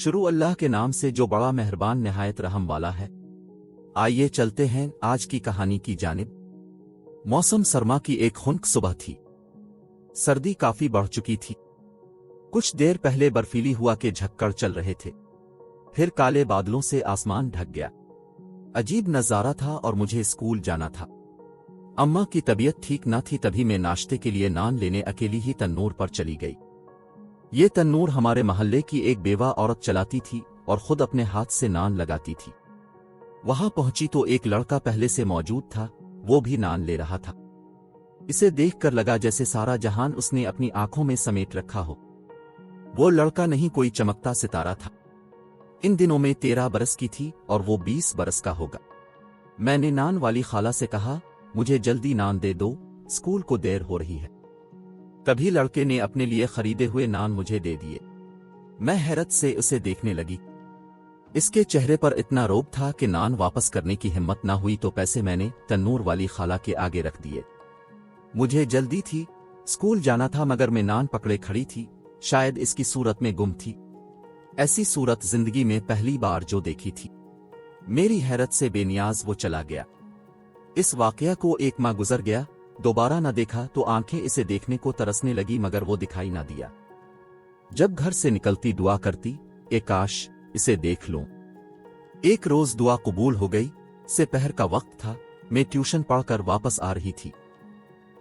शुरू अल्लाह के नाम से जो बड़ा मेहरबान निहायत रहम वाला है। आइए चलते हैं आज की कहानी की जानिब। मौसम सरमा की एक खुनक सुबह थी। सर्दी काफी बढ़ चुकी थी। कुछ देर पहले बर्फीली हुआ के झक्कड़ चल रहे थे, फिर काले बादलों से आसमान ढक गया। अजीब नजारा था और मुझे स्कूल जाना था। अम्मा की तबीयत ठीक न थी, तभी मैं नाश्ते के लिए नान लेने अकेली ही तन्नूर पर चली गई। ये तन्नूर हमारे मोहल्ले की एक बेवा औरत चलाती थी और खुद अपने हाथ से नान लगाती थी। वहां पहुंची तो एक लड़का पहले से मौजूद था, वो भी नान ले रहा था। इसे देखकर लगा जैसे सारा जहान उसने अपनी आंखों में समेट रखा हो। वो लड़का नहीं, कोई चमकता सितारा था। इन दिनों में 13 बरस की थी और वो 20 बरस का होगा। मैंने नान वाली खाला से कहा, मुझे जल्दी नान दे दो, स्कूल को देर हो रही है। तभी लड़के ने अपने लिए खरीदे हुए नान मुझे दे दिए। मैं हैरत से उसे देखने लगी। इसके चेहरे पर इतना रोब था कि नान वापस करने की हिम्मत ना हुई तो पैसे मैंने तन्नूर वाली खाला के आगे रख दिए। मुझे जल्दी थी, स्कूल जाना था, मगर मैं नान पकड़े खड़ी थी। शायद इसकी सूरत में गुम थी। ऐसी सूरत जिंदगी में पहली बार जो देखी थी। मेरी हैरत से बेनियाज वो चला गया। इस वाकया को एक माह गुजर गया। दोबारा न देखा तो आंखें इसे देखने को तरसने लगी, मगर वो दिखाई ना दिया। जब घर से निकलती दुआ करती, काश इसे देख लूं। एक रोज दुआ कबूल हो गई। दोपहर का वक्त था, मैं ट्यूशन पढ़कर वापस आ रही थी।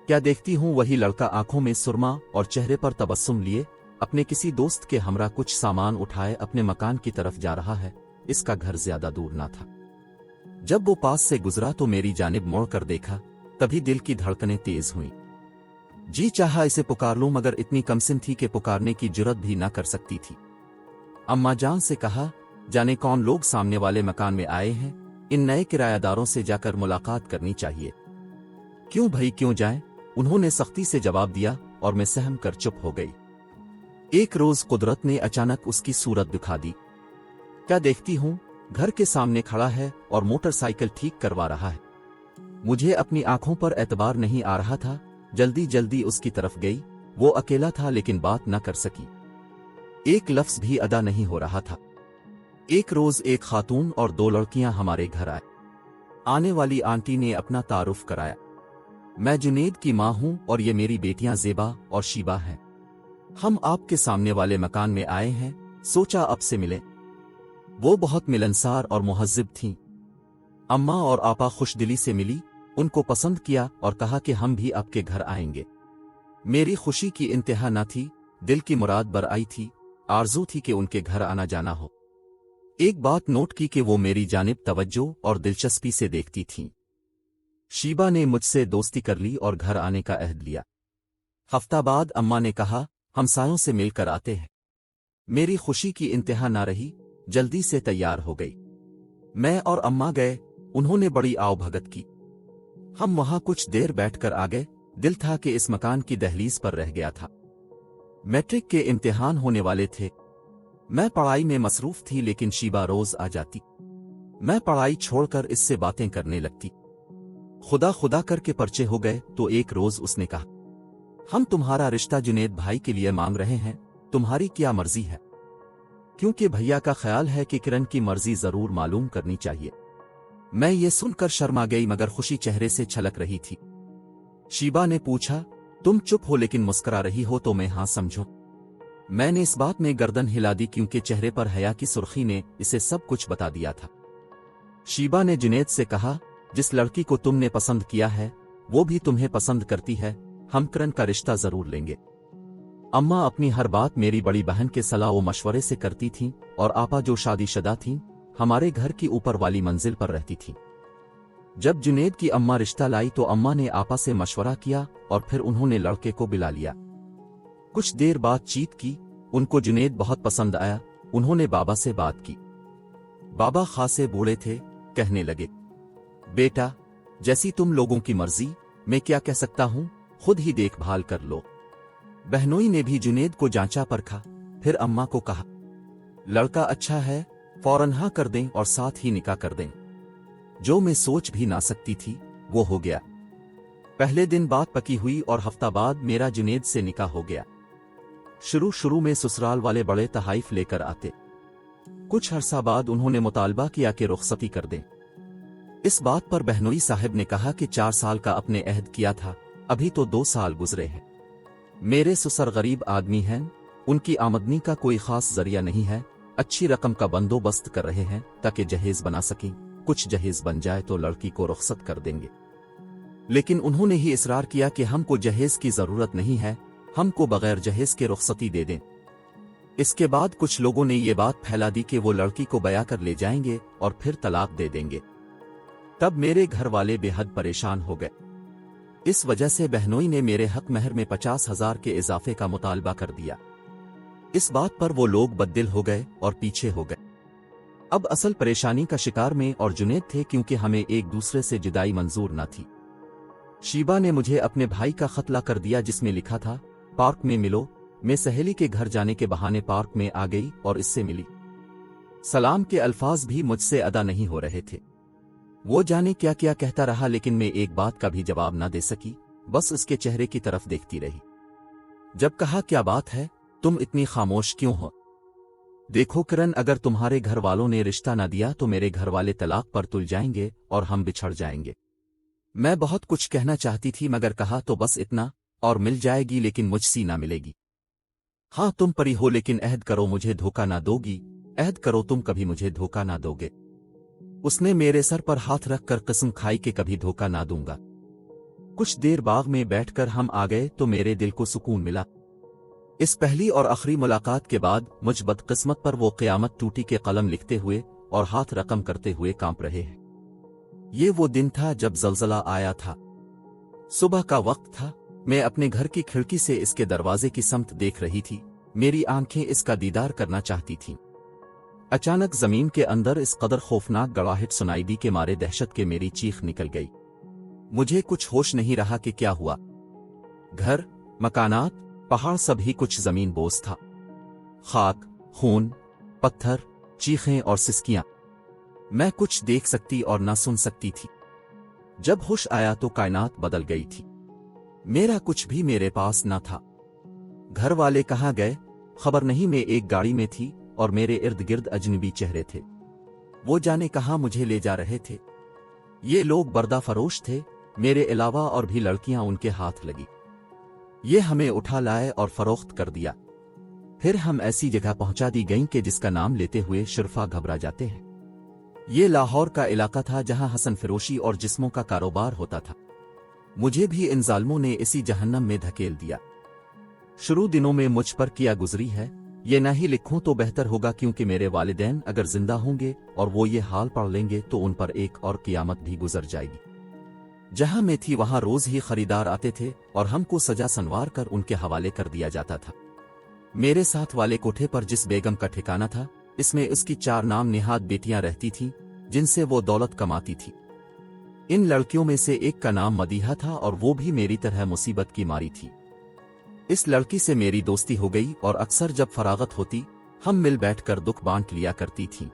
क्या देखती हूं, वही लड़का आंखों में सुरमा और चेहरे पर तबस्सुम लिए अपने किसी दोस्त के हमरा कुछ सामान उठाए अपने मकान की तरफ जा रहा है। इसका घर ज्यादा दूर ना था। जब वो पास से गुजरा तो मेरी जानिब मुड़ कर देखा, तभी दिल की धड़कनें तेज हुईं। जी चाहा इसे पुकार लूं, मगर इतनी कमसिन थी कि पुकारने की जुर्रत भी ना कर सकती थी। अम्मा जान से कहा, जाने कौन लोग सामने वाले मकान में आए हैं, इन नए किरायादारों से जाकर मुलाकात करनी चाहिए। क्यों भाई, क्यों जाएं? उन्होंने सख्ती से जवाब दिया और मैं सहम कर चुप हो गई। एक रोज कुदरत ने अचानक उसकी सूरत दिखा दी। क्या देखती हूं, घर के सामने खड़ा है और मोटरसाइकिल ठीक करवा रहा है। मुझे अपनी आंखों पर एतबार नहीं आ रहा था। जल्दी जल्दी उसकी तरफ गई। वो अकेला था लेकिन बात न कर सकी। एक लफ्ज भी अदा नहीं हो रहा था। एक रोज एक खातून और 2 लड़कियां हमारे घर आए। आने वाली आंटी ने अपना तारुफ कराया। मैं जुनेद की मां हूं और ये मेरी बेटियां ज़ेबा और शीबा हैं। हम आपके सामने वाले मकान में आए हैं, सोचा अब से मिलें। वो बहुत मिलनसार और मुहज्जिब थीं। अम्मा और आपा खुशदिली से मिली, उनको पसंद किया और कहा कि हम भी आपके घर आएंगे। मेरी खुशी की इंतहा न थी। दिल की मुराद बर आई थी। आरज़ू थी कि उनके घर आना जाना हो। एक बात नोट की कि वो मेरी जानिब तवज्जो और दिलचस्पी से देखती थीं। शीबा ने मुझसे दोस्ती कर ली और घर आने का अहद लिया। हफ्ता बाद अम्मा ने कहा, हमसायों से मिलकर आते हैं। मेरी खुशी की इंतहा न रही, जल्दी से तैयार हो गई। मैं और अम्मा गए। उन्होंने बड़ी आवभगत की। हम वहां कुछ देर बैठकर आ गए। दिल था कि इस मकान की दहलीज पर रह गया था। मैट्रिक के इम्तिहान होने वाले थे। मैं पढ़ाई में मसरूफ थी, लेकिन शीबा रोज आ जाती। मैं पढ़ाई छोड़कर इससे बातें करने लगती। खुदा खुदा करके पर्चे हो गए तो एक रोज उसने कहा, हम तुम्हारा रिश्ता जुनेद भाई के लिए मांग रहे हैं, तुम्हारी क्या मर्जी है? क्योंकि भैया का ख्याल है कि किरण की मर्जी जरूर मालूम करनी चाहिए। मैं ये सुनकर शर्मा गई, मगर खुशी चेहरे से छलक रही थी। शीबा ने पूछा, तुम चुप हो लेकिन मुस्कुरा रही हो, तो मैं हाँ समझूं। मैंने इस बात में गर्दन हिला दी क्योंकि चेहरे पर हया की सुर्खी ने इसे सब कुछ बता दिया था। शीबा ने जुनेद से कहा, जिस लड़की को तुमने पसंद किया है वो भी तुम्हें पसंद करती है, हम किरण का रिश्ता जरूर लेंगे। अम्मा अपनी हर बात मेरी बड़ी बहन के सलाह व मशवरे से करती थीं और आपा जो शादीशुदा थीं हमारे घर की ऊपर वाली मंजिल पर रहती थीं। जब जुनेद की अम्मा रिश्ता लाई तो अम्मा ने आपा से मशवरा किया और फिर उन्होंने लड़के को बुला लिया। कुछ देर बातचीत की। उनको जुनेद बहुत पसंद आया। उन्होंने बाबा से बात की। बाबा खासे बूढ़े थे, कहने लगे, बेटा जैसी तुम लोगों की मर्जी, मैं क्या कह सकता हूं, खुद ही देखभाल कर लो। बहनोई ने भी जुनेद को जांचा परखा, फिर अम्मा को कहा, लड़का अच्छा है, फौरन हाँ कर दें और साथ ही निकाह कर दें। जो मैं सोच भी ना सकती थी वो हो गया। पहले दिन बात पकी हुई और हफ्ता बाद मेरा जुनेद से निकाह हो गया। शुरू में ससुराल वाले बड़े तहाइफ लेकर आते। कुछ अरसा बाद उन्होंने मुतालबा किया कि रुखसती कर दें। इस बात पर बहनोई साहब ने कहा कि 4 साल का अपने अहद किया था, अभी तो 2 साल गुजरे हैं। मेरे ससुर गरीब आदमी हैं, उनकी आमदनी का कोई खास जरिया नहीं है। अच्छी रकम का बंदोबस्त कर रहे हैं ताकि जहेज बना सकें। कुछ जहेज बन जाए तो लड़की को रुखसत कर देंगे। लेकिन उन्होंने ही इसरार किया कि हमको जहेज की जरूरत नहीं है, हमको बगैर जहेज के रुखसती दे दें। इसके बाद कुछ लोगों ने ये बात फैला दी कि वो लड़की को बया कर ले जाएंगे और फिर तलाक दे देंगे। तब मेरे घर वाले बेहद परेशान हो गए। इस वजह से बहनोई ने मेरे हक महर में 50,000 के इजाफे का मुतालबा कर दिया। इस बात पर वो लोग बददिल हो गए और पीछे हो गए। अब असल परेशानी का शिकार मैं और जुनैद थे, क्योंकि हमें एक दूसरे से जुदाई मंजूर न थी। शीबा ने मुझे अपने भाई का खत ला कर दिया, जिसमें लिखा था, पार्क में मिलो। मैं सहेली के घर जाने के बहाने पार्क में आ गई और इससे मिली। सलाम के अल्फाज भी मुझसे अदा नहीं हो रहे थे। वो जाने क्या क्या कहता रहा, लेकिन मैं एक बात का भी जवाब ना दे सकी, बस उसके चेहरे की तरफ देखती रही। जब कहा, क्या बात है, तुम इतनी खामोश क्यों हो? देखो किरण, अगर तुम्हारे घर वालों ने रिश्ता ना दिया तो मेरे घर वाले तलाक पर तुल जाएंगे और हम बिछड़ जाएंगे। मैं बहुत कुछ कहना चाहती थी, मगर कहा तो बस इतना, और मिल जाएगी लेकिन मुझसे ना मिलेगी। हाँ, तुम परी हो, लेकिन अहद करो मुझे धोखा ना दोगी। अहद करो तुम कभी मुझे धोखा ना दोगे। उसने मेरे सर पर हाथ रखकर कसम खाई कि कभी धोखा ना दूंगा। कुछ देर बाग में बैठकर हम आ गए तो मेरे दिल को सुकून मिला। इस पहली और आखिरी मुलाकात के बाद मुझ बदकिस्मत पर वो क़यामत टूटी के कलम लिखते हुए और हाथ रकम करते हुए कांप रहे हैं। ये वो दिन था जब ज़लज़ला आया था। सुबह का वक्त था। मैं अपने घर की खिड़की से इसके दरवाजे की समत देख रही थी। मेरी आंखें इसका दीदार करना चाहती थीं। अचानक जमीन के अंदर इस कदर खौफनाक गड़ाहट सुनाई दी कि मारे दहशत के मेरी चीख निकल गई। मुझे कुछ होश नहीं रहा कि क्या हुआ। घर, मकानात, पहाड़, सभी कुछ जमीन बोझ था। खाक, खून, पत्थर, चीखें और सिसकियां। मैं कुछ देख सकती और ना सुन सकती थी। जब होश आया तो कायनात बदल गई थी। मेरा कुछ भी मेरे पास न था। घर वाले कहाँ गए खबर नहीं। मैं एक गाड़ी में थी और मेरे इर्द गिर्द अजनबी चेहरे थे। वो जाने कहाँ मुझे ले जा रहे थे। ये लोग बर्दा फरोश थे, मेरे अलावा और भी लड़कियां उनके हाथ लगी। ये हमें उठा लाए और फरोख्त कर दिया। फिर हम ऐसी जगह पहुंचा दी गईं कि जिसका नाम लेते हुए शुरफा घबरा जाते हैं। ये लाहौर का इलाका था जहां हसन फरोशी और जिस्मों का कारोबार होता था। मुझे भी इन जालिमों ने इसी जहन्नम में धकेल दिया। शुरू दिनों में मुझ पर क्या गुजरी है ये ना ही लिखूं तो बेहतर होगा, क्योंकि मेरे वालिदैन अगर जिंदा होंगे और वो ये हाल पढ़ लेंगे तो उन पर एक और कियामत भी गुजर जाएगी। जहां मैं थी वहां रोज ही खरीदार आते थे और हमको सजा संवार कर उनके हवाले कर दिया जाता था। मेरे साथ वाले कोठे पर जिस बेगम का ठिकाना था, इसमें उसकी 4 नाम निहाद बेटियां रहती थीं, जिनसे वो दौलत कमाती थी। इन लड़कियों में से एक का नाम मदीहा था और वो भी मेरी तरह मुसीबत की मारी थी। इस लड़की से मेरी दोस्ती हो गई और अक्सर जब फरागत होती हम मिल बैठकर दुख बांट लिया करती थीं।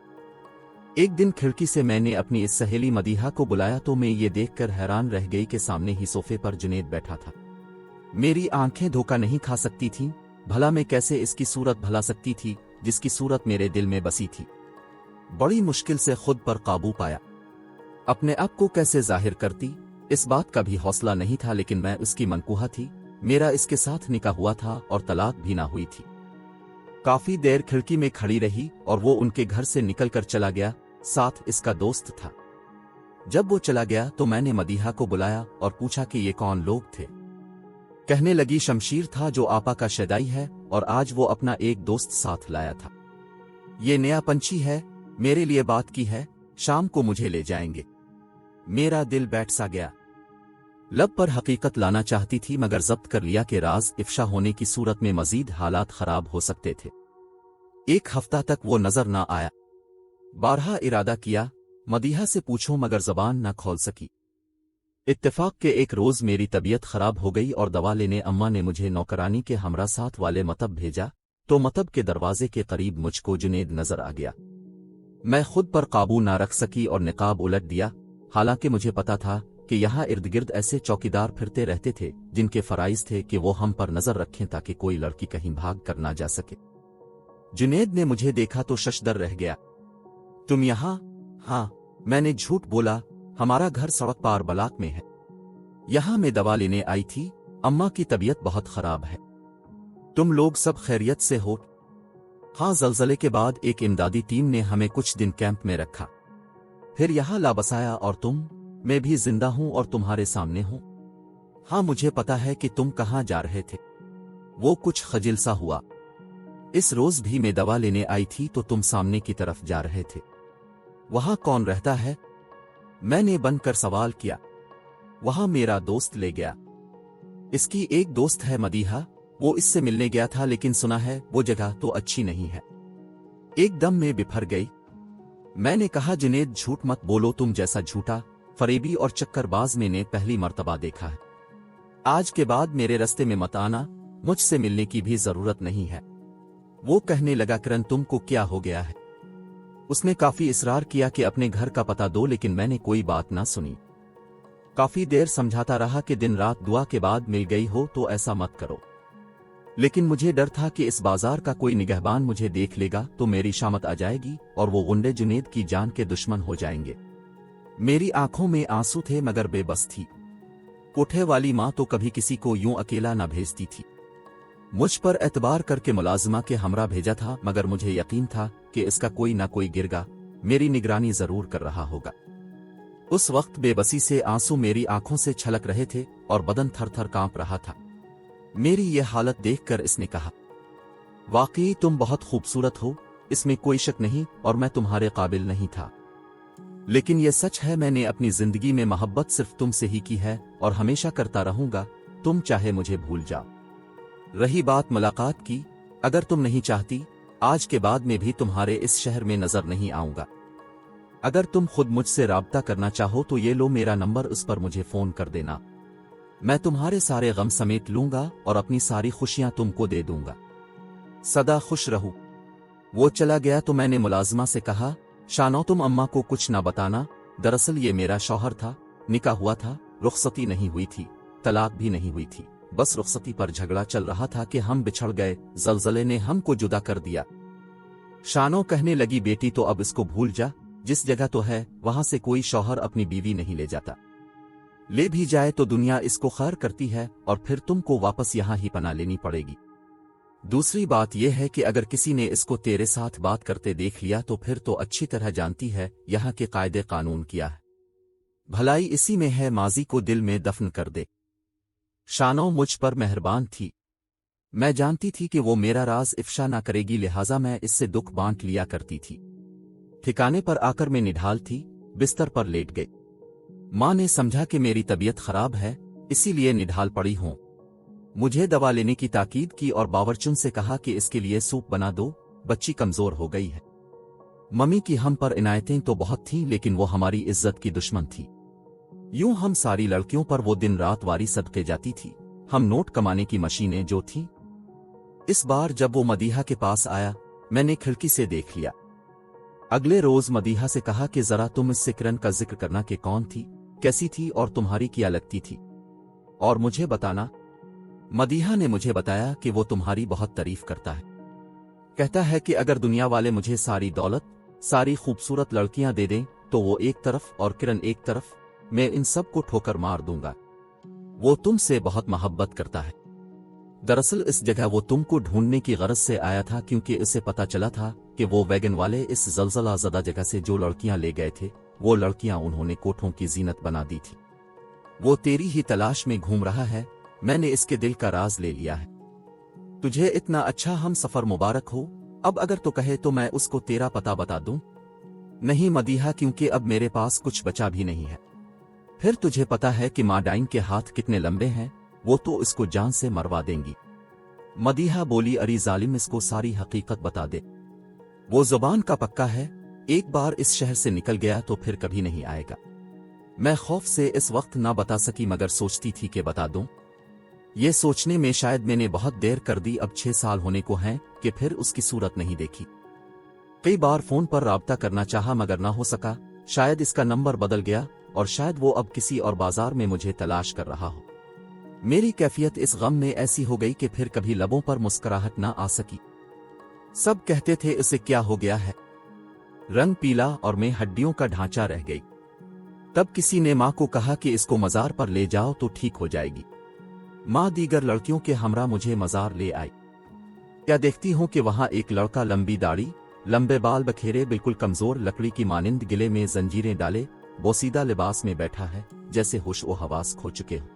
एक दिन खिड़की से मैंने अपनी इस सहेली मदीहा को बुलाया तो मैं ये देखकर हैरान रह गई कि सामने ही सोफे पर जुनैद बैठा था। मेरी आंखें धोखा नहीं खा सकती थीं। भला मैं कैसे इसकी सूरत भला सकती थी जिसकी सूरत मेरे दिल में बसी थी। बड़ी मुश्किल से खुद पर काबू पाया। अपने आप को कैसे जाहिर करती, इस बात का भी हौसला नहीं था, लेकिन मैं उसकी मनकूहा थी। मेरा इसके साथ निकाह हुआ था और तलाक भी ना हुई थी। काफी देर खिड़की में खड़ी रही और वो उनके घर से निकलकर चला गया। साथ इसका दोस्त था। जब वो चला गया तो मैंने मदीहा को बुलाया और पूछा कि ये कौन लोग थे। कहने लगी, शमशीर था जो आपा का शदाई है और आज वो अपना एक दोस्त साथ लाया था। ये नया पंछी है, मेरे लिए बात की है, शाम को मुझे ले जाएंगे। मेरा दिल बैठ सा गया। लब पर हकीकत लाना चाहती थी, मगर जब्त कर लिया कि राज इफ्शा होने की सूरत में मजीद हालात खराब हो सकते थे। 1 हफ्ता तक वो नजर ना आया। बारहा इरादा किया मदीहा से पूछो, मगर जबान न खोल सकी। इत्तेफाक के एक रोज मेरी तबीयत खराब हो गई और दवा लेने अम्मा ने मुझे नौकरानी के हमरा साथ वाले मतब भेजा तो मतब के दरवाजे के करीब मुझको जुनैद नजर आ गया। मैं खुद पर काबू ना रख सकी और निकाब उलट दिया। हालांकि मुझे पता था कि यहाँ इर्द गिर्द ऐसे चौकीदार फिरते रहते थे जिनके फराइज थे कि वो हम पर नजर रखें ताकि कोई लड़की कहीं भाग कर ना जा सके। जुनेद ने मुझे देखा तो शशदर रह गया। तुम यहाँ? हाँ, मैंने झूठ बोला, हमारा घर सड़क पार बलाक में है। यहाँ मैं दवा लेने आई थी, अम्मा की तबीयत बहुत खराब है। तुम लोग सब खैरियत से हो? हाँ, ज़लज़ले के बाद एक इमदादी टीम ने हमें कुछ दिन कैंप में रखा, फिर यहाँ ला बसाया। और तुम? मैं भी जिंदा हूं और तुम्हारे सामने हूं। हाँ, मुझे पता है कि तुम कहाँ जा रहे थे। वो कुछ खजिल सा हुआ। इस रोज भी मैं दवा लेने आई थी तो तुम सामने की तरफ जा रहे थे। वहां कौन रहता है? मैंने बनकर सवाल किया। वहां मेरा दोस्त ले गया। इसकी एक दोस्त है मदीहा, वो इससे मिलने गया था, लेकिन सुना है वो जगह तो अच्छी नहीं है। एकदम में बिफर गई। मैंने कहा, जुनेद झूठ मत बोलो, तुम जैसा झूठा, फरेबी और चक्करबाज मैंने पहली मर्तबा देखा है। आज के बाद मेरे रास्ते में मत आना, मुझसे मिलने की भी जरूरत नहीं है। वो कहने लगा, किरण तुमको क्या हो गया है? उसने काफी इसरार किया कि अपने घर का पता दो, लेकिन मैंने कोई बात ना सुनी। काफी देर समझाता रहा कि दिन रात दुआ के बाद मिल गई हो तो ऐसा मत करो, लेकिन मुझे डर था कि इस बाजार का कोई निगहबान मुझे देख लेगा तो मेरी शामत आ जाएगी और वो गुंडे जुनेद की जान के दुश्मन हो जाएंगे। मेरी आंखों में आंसू थे मगर बेबस थी। कोठे वाली माँ तो कभी किसी को यूं अकेला न भेजती थी। मुझ पर एतबार करके मुलाजिमा के हमरा भेजा था, मगर मुझे यकीन था कि इसका कोई ना कोई गिरगा मेरी निगरानी जरूर कर रहा होगा। उस वक्त बेबसी से आंसू मेरी आंखों से छलक रहे थे और बदन थर थर कांप रहा था। मेरी ये हालत देखकर इसने कहा, वाकई तुम बहुत खूबसूरत हो, इसमें कोई शक नहीं, और मैं तुम्हारे काबिल नहीं था। लेकिन यह सच है, मैंने अपनी जिंदगी में मोहब्बत सिर्फ तुमसे ही की है और हमेशा करता रहूंगा, तुम चाहे मुझे भूल जाओ। रही बात मुलाकात की, अगर तुम नहीं चाहती, आज के बाद मैं भी तुम्हारे इस शहर में नजर नहीं आऊंगा। अगर तुम खुद मुझसे राब्ता करना चाहो तो ये लो मेरा नंबर, उस पर मुझे फोन कर देना। मैं तुम्हारे सारे गम समेट लूंगा और अपनी सारी खुशियां तुमको दे दूंगा। सदा खुश रहो। वो चला गया तो मैंने मुलाजिमा से कहा, शानो तुम अम्मा को कुछ ना बताना, दरअसल ये मेरा शौहर था, निकाह हुआ था, रुखसती नहीं हुई थी, तलाक भी नहीं हुई थी, बस रुखसती पर झगड़ा चल रहा था कि हम बिछड़ गए, ज़लज़ले ने हमको जुदा कर दिया। शानो कहने लगी, बेटी तो अब इसको भूल जा, जिस जगह तो है वहां से कोई शौहर अपनी बीवी नहीं ले जाता, ले भी जाए तो दुनिया इसको खैर करती है और फिर तुमको वापस यहां ही पना लेनी पड़ेगी। दूसरी बात यह है कि अगर किसी ने इसको तेरे साथ बात करते देख लिया तो फिर तो अच्छी तरह जानती है यहाँ के कायदे कानून क्या है। भलाई इसी में है, माजी को दिल में दफन कर दे। शानो मुझ पर मेहरबान थी। मैं जानती थी कि वो मेरा राज इफ्शा ना करेगी, लिहाजा मैं इससे दुख बांट लिया करती थी। ठिकाने पर आकर मैं निढाल थी, बिस्तर पर लेट गई। माँ ने समझा कि मेरी तबीयत खराब है, इसीलिए निढाल पड़ी हूं। मुझे दवा लेने की ताकीद की और बावरचुन से कहा कि इसके लिए सूप बना दो, बच्ची कमजोर हो गई है। मम्मी की हम पर इनायतें तो बहुत थीं, लेकिन वो हमारी इज्जत की दुश्मन थी। यूं हम सारी लड़कियों पर वो दिन रात वारी सदके जाती थी, हम नोट कमाने की मशीनें जो थीं। इस बार जब वो मदीहा के पास आया, मैंने खिड़की से देख लिया। अगले रोज मदीहा से कहा कि जरा तुम इससे किरण का जिक्र करना कि कौन थी, कैसी थी और तुम्हारी क्या लगती थी, और मुझे बताना। मदीहा ने मुझे बताया कि वो तुम्हारी बहुत तारीफ करता है। कहता है कि अगर दुनिया वाले मुझे सारी दौलत, सारी खूबसूरत लड़कियां दे दें तो वो एक तरफ और किरण एक तरफ, मैं इन सब को ठोकर मार दूंगा। वो तुमसे बहुत मोहब्बत करता है। दरअसल इस जगह वो तुमको ढूंढने की गरज से आया था, क्योंकि उसे पता चला था कि वो वैगन वाले इस जलजला ज़दा जगह से जो लड़कियां ले गए थे, वो लड़कियां उन्होंने कोठों की जीनत बना दी थी। वो तेरी ही तलाश में घूम रहा है, मैंने इसके दिल का राज ले लिया है। तुझे इतना अच्छा हम सफर मुबारक हो। अब अगर तो कहे तो मैं उसको तेरा पता बता दूं। नहीं मदीहा, क्योंकि अब मेरे पास कुछ बचा भी नहीं है। फिर तुझे पता है कि माडाइन के हाथ कितने लंबे हैं, वो तो इसको जान से मरवा देंगी। मदीहा बोली, अरे जालिम, इसको सारी हकीकत बता दे। वो जुबान का पक्का है, एक बार इस शहर से निकल गया तो फिर कभी नहीं आएगा। मैं खौफ से इस वक्त ना बता सकी, मगर सोचती थी कि बता दूं। ये सोचने में शायद मैंने बहुत देर कर दी। अब 6 साल होने को हैं कि फिर उसकी सूरत नहीं देखी। कई बार फोन पर राब्ता करना चाहा मगर ना हो सका। शायद इसका नंबर बदल गया और शायद वो अब किसी और बाजार में मुझे तलाश कर रहा हो। मेरी कैफियत इस गम में ऐसी हो गई कि फिर कभी लबों पर मुस्कुराहट ना आ सकी। सब कहते थे इसे क्या हो गया है, रंग पीला और में हड्डियों का ढांचा रह गई। तब किसी ने माँ को कहा कि इसको मजार पर ले जाओ तो ठीक हो जाएगी। माँ दीगर लड़कियों के हमरा मुझे मजार ले आई। क्या देखती हूँ कि वहां एक लड़का लंबी दाढ़ी, लंबे बाल बखेरे, बिल्कुल कमजोर, लकड़ी की मानिंद गिले में जंजीरें डाले, बोसीदा लिबास में बैठा है, जैसे होश व हवास खो चुके हो।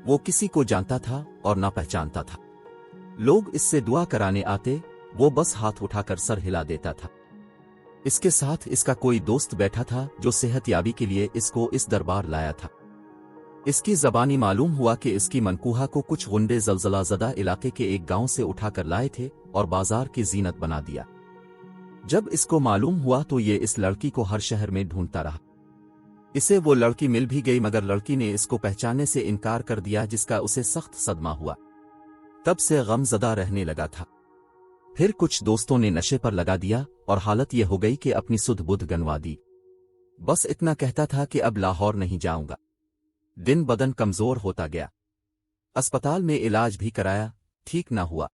वो किसी को जानता था और ना पहचानता था। लोग इससे दुआ कराने आते, वो बस हाथ उठाकर सर हिला देता था। इसके साथ इसका कोई दोस्त बैठा था जो सेहतयाबी के लिए इसको इस दरबार लाया था। इसकी जबानी मालूम हुआ कि इसकी मनकूहा को कुछ गुंडे ज़लज़ला-ज़दा इलाके के एक गांव से उठाकर लाए थे और बाजार की जीनत बना दिया। जब इसको मालूम हुआ तो ये इस लड़की को हर शहर में ढूंढता रहा। इसे वो लड़की मिल भी गई, मगर लड़की ने इसको पहचानने से इनकार कर दिया, जिसका उसे सख्त सदमा हुआ। तब से गमज़दा रहने लगा था। फिर कुछ दोस्तों ने नशे पर लगा दिया और हालत ये हो गई कि अपनी सुध बुध गंवा दी। बस इतना कहता था कि अब लाहौर नहीं जाऊंगा। दिन बदन कमजोर होता गया। अस्पताल में इलाज भी कराया, ठीक ना हुआ।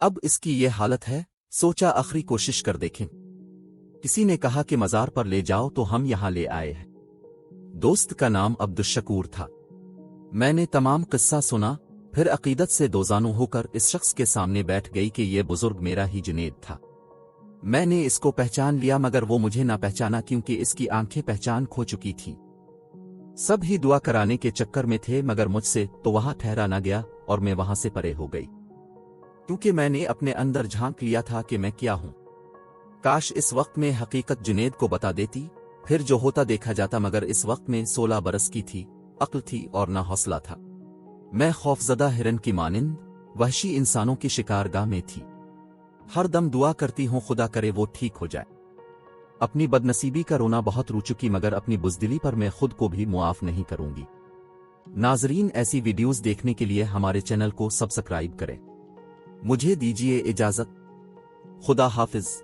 अब इसकी ये हालत है, सोचा आखिरी कोशिश कर देखें। किसी ने कहा कि मजार पर ले जाओ तो हम यहां ले आए हैं। दोस्त का नाम अब्दुल-शकूर था। मैंने तमाम किस्सा सुना, फिर अकीदत से दोजानू होकर इस शख्स के सामने बैठ गई कि ये बुजुर्ग मेरा ही जुनेद था। मैंने इसको पहचान लिया, मगर वो मुझे ना पहचाना, क्योंकि इसकी आंखें पहचान खो चुकी थीं। सब ही दुआ कराने के चक्कर में थे, मगर मुझसे तो वहां ठहरा ना गया और मैं वहां से परे हो गई, क्योंकि मैंने अपने अंदर झांक लिया था कि मैं क्या हूं। काश इस वक्त में हकीकत जुनेद को बता देती, फिर जो होता देखा जाता। मगर इस वक्त में 16 बरस की थी, अक्ल थी और ना हौसला था। मैं खौफजदा हिरन की मानिंद वहशी इंसानों की शिकारगाह में थी। हर दम दुआ करती हूँ खुदा करे वो ठीक हो जाए। अपनी बदनसीबी का रोना बहुत रू चुकी, मगर अपनी बुज़दिली पर मैं खुद को भी मुआफ नहीं करूंगी। नाजरीन, ऐसी वीडियोस देखने के लिए हमारे चैनल को सब्सक्राइब करें। मुझे दीजिए इजाजत। खुदा हाफिज।